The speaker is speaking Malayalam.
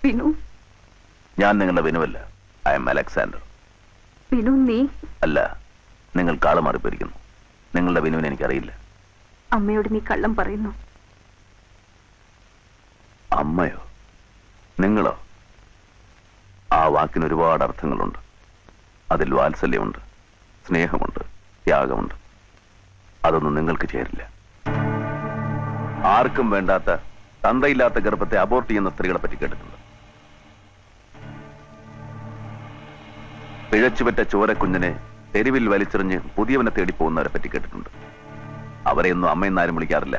വിനു, ഞാൻ നിങ്ങളുടെ വിനുവല്ല. I am Alexander. വിനു, നീ അല്ല, നിങ്ങൾ കാള് മാറിപ്പോയിരിക്കുന്നു. നിങ്ങളുടെ വിനുവിനെ എനിക്കറിയില്ല. അമ്മയോട് നീ കള്ളം പറയുന്നു. അമ്മയോ? നിങ്ങളോ? ആ വാക്കിന് ഒരുപാട് അർത്ഥങ്ങളുണ്ട്. അതിൽ വാത്സല്യമുണ്ട്, സ്നേഹമുണ്ട്, ത്യാഗമുണ്ട്. അതൊന്നും നിങ്ങൾക്ക് ചേരില്ല. ആർക്കും വേണ്ടാത്ത തന്തയില്ലാത്ത ഗർഭത്തെ അബോർട്ട് ചെയ്യുന്ന സ്ത്രീകളെ പറ്റി കേട്ടിട്ടുണ്ട്. പിഴച്ചുപറ്റ ചോരക്കുഞ്ഞിനെ തെരുവിൽ വലിച്ചെറിഞ്ഞ് പുതിയവനെ തേടി പോകുന്നവരെ പറ്റി കേട്ടിട്ടുണ്ട്. അവരെയൊന്നും അമ്മയെന്നാരും വിളിക്കാറില്ല.